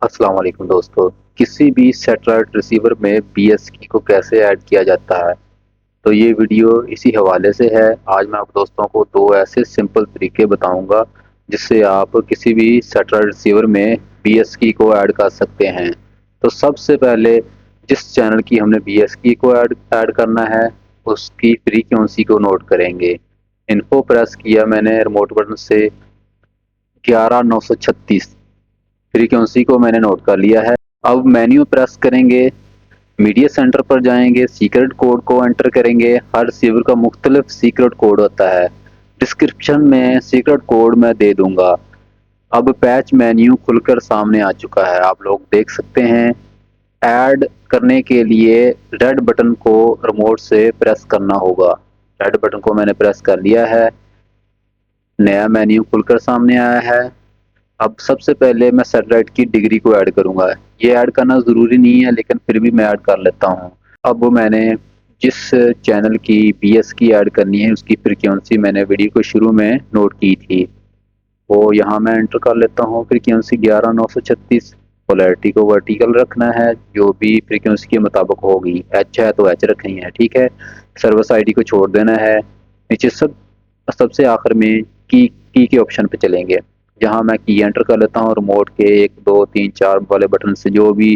السلام علیکم دوستو، کسی بھی سیٹلائٹ ریسیور میں بی ایس کی کو کیسے ایڈ کیا جاتا ہے تو یہ ویڈیو اسی حوالے سے ہے۔ آج میں آپ دوستوں کو دو ایسے سمپل طریقے بتاؤں گا جس سے آپ کسی بھی سیٹلائٹ ریسیور میں بی ایس کی کو ایڈ کر سکتے ہیں۔ تو سب سے پہلے جس چینل کی ہم نے بی ایس کی کو ایڈ کرنا ہے اس کی فریکوینسی کو نوٹ کریں گے۔ انفو پریس کیا میں نے ریموٹ بٹن سے 11936 فریکوینسی کو میں نے نوٹ کر لیا ہے۔ اب مینیو پریس کریں گے، میڈیا سینٹر پر جائیں گے، سیکرٹ کوڈ کو انٹر کریں گے۔ ہر ریسیور کا مختلف سیکرٹ کوڈ ہوتا ہے، ڈسکرپشن میں سیکرٹ کوڈ میں دے دوں گا۔ اب پیچ مینیو کھل کر سامنے آ چکا ہے، آپ لوگ دیکھ سکتے ہیں۔ ایڈ کرنے کے لیے ریڈ بٹن کو ریموٹ سے پریس کرنا ہوگا۔ ریڈ بٹن کو میں نے پریس کر لیا ہے، نیا مینیو کھل کر سامنے آیا ہے۔ اب سب سے پہلے میں سیٹلائٹ کی ڈگری کو ایڈ کروں گا۔ یہ ایڈ کرنا ضروری نہیں ہے لیکن پھر بھی میں ایڈ کر لیتا ہوں۔ اب میں نے جس چینل کی بی ایس کی ایڈ کرنی ہے اس کی فریکوینسی میں نے ویڈیو کو شروع میں نوٹ کی تھی، وہ یہاں میں انٹر کر لیتا ہوں۔ فریکوینسی 11936، پولیرٹی کو ورٹیکل رکھنا ہے جو بھی فریکوینسی کے مطابق ہوگی۔ ایچ ہے تو ایچ رکھنی ہے، ٹھیک ہے۔ سروس آئی ڈی کو چھوڑ دینا ہے۔ نیچے سب سے آخر میں کی کے آپشن پہ چلیں گے، جہاں میں کی انٹر کر لیتا ہوں۔ ریموٹ کے 1 2 3 4 والے بٹن سے جو بھی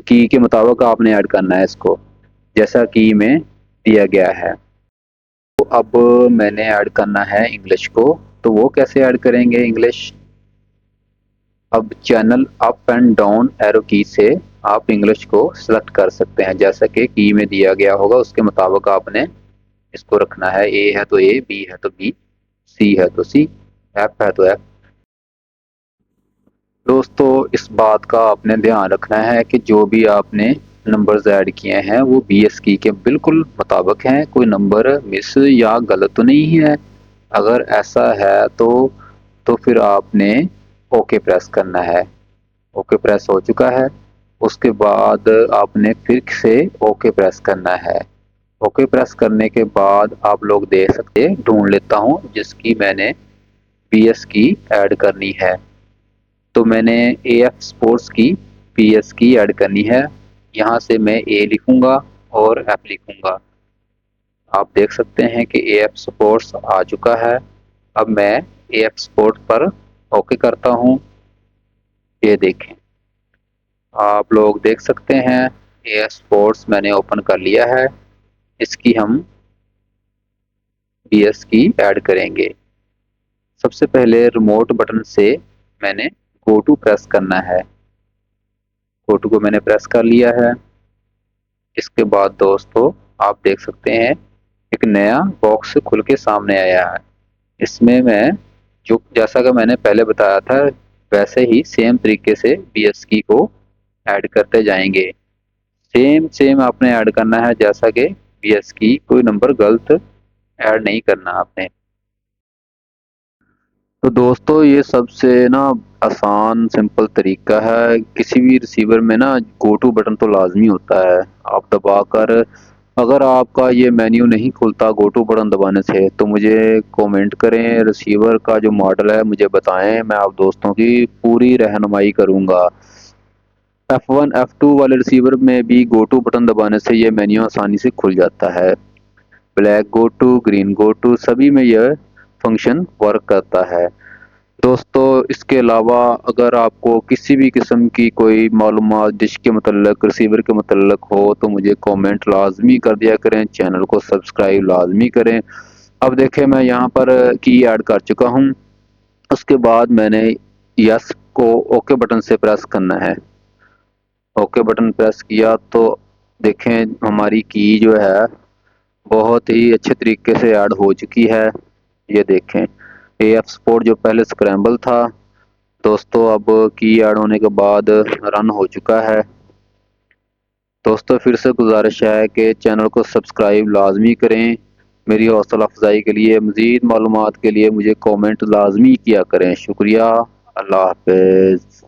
کی کے مطابق آپ نے ایڈ کرنا ہے اس کو، جیسا کی میں دیا گیا ہے۔ تو اب میں نے ایڈ کرنا ہے انگلش کو، تو وہ کیسے ایڈ کریں گے انگلش؟ اب channel up and down arrow کی سے آپ انگلش کو سلیکٹ کر سکتے ہیں، جیسا کہ کی میں دیا گیا ہوگا اس کے مطابق آپ نے اس کو رکھنا ہے۔ اے ہے تو اے، بی ہے تو بی، سی ہے تو سی، ایف ہے تو ایف۔ دوستو اس بات کا آپ نے دھیان رکھنا ہے کہ جو بھی آپ نے نمبرز ایڈ کیے ہیں وہ بی ایس کی کے بالکل مطابق ہیں، کوئی نمبر مس یا غلط تو نہیں ہے۔ اگر ایسا ہے تو پھر آپ نے اوکے پریس کرنا ہے۔ اوکے پریس ہو چکا ہے، اس کے بعد آپ نے پھر سے اوکے پریس کرنا ہے۔ اوکے پریس کرنے کے بعد آپ لوگ دیکھ سکتے، ڈھونڈ لیتا ہوں جس کی میں نے بی ایس کی ایڈ کرنی ہے۔ تو میں نے اے ایف سپورٹس کی پی ایس کی ایڈ کرنی ہے، یہاں سے میں اے لکھوں گا اور ایف لکھوں گا۔ آپ دیکھ سکتے ہیں کہ اے ایف سپورٹس آ چکا ہے۔ اب میں اے ایف سپورٹ پر اوکے کرتا ہوں۔ یہ دیکھیں، آپ لوگ دیکھ سکتے ہیں اے ایف سپورٹس میں نے اوپن کر لیا ہے۔ اس کی ہم بی ایس کی ایڈ کریں گے۔ سب سے پہلے ریموٹ بٹن سے میں نے گو ٹو پریس کرنا ہے۔ گو ٹو کو میں نے پریس کر لیا ہے۔ اس کے بعد دوستو آپ دیکھ سکتے ہیں ایک نیا باکس کھل کے سامنے آیا ہے۔ اس میں جیسا کہ میں نے پہلے بتایا تھا ویسے ہی سیم طریقے سے بی ایس کی کو ایڈ کرتے جائیں گے۔ سیم آپ نے ایڈ کرنا ہے جیسا کہ بی ایس کی، کوئی نمبر غلط ایڈ نہیں کرنا آپ نے۔ تو دوستو یہ سب سے آسان سمپل طریقہ ہے۔ کسی بھی ریسیور میں گو ٹو بٹن تو لازمی ہوتا ہے، آپ دبا کر اگر آپ کا یہ مینیو نہیں کھلتا گو ٹو بٹن دبانے سے تو مجھے کومنٹ کریں، ریسیور کا جو ماڈل ہے مجھے بتائیں، میں آپ دوستوں کی پوری رہنمائی کروں گا۔ F1 F2 والے ریسیور میں بھی گو ٹو بٹن دبانے سے یہ مینیو آسانی سے کھل جاتا ہے۔ Black go to, green go to سبھی میں یہ فنکشن ورک کرتا ہے۔ دوستو اس کے علاوہ اگر آپ کو کسی بھی قسم کی کوئی معلومات ڈش کے متعلق، ریسیور کے متعلق ہو تو مجھے کومنٹ لازمی کر دیا کریں، چینل کو سبسکرائب لازمی کریں۔ اب دیکھیں میں یہاں پر کی ایڈ کر چکا ہوں، اس کے بعد میں نے یس کو اوکے بٹن سے پریس کرنا ہے۔ اوکے بٹن پریس کیا تو دیکھیں ہماری کی جو ہے بہت ہی اچھے طریقے سے ایڈ ہو چکی ہے۔ یہ دیکھیں اے ایف سپورٹ جو پہلے سکریمبل تھا دوستو اب کی ایڈ ہونے کے بعد رن ہو چکا ہے۔ دوستو پھر سے گزارش ہے کہ چینل کو سبسکرائب لازمی کریں، میری حوصلہ افزائی کے لیے، مزید معلومات کے لیے مجھے کومنٹ لازمی کیا کریں۔ شکریہ، اللہ حافظ۔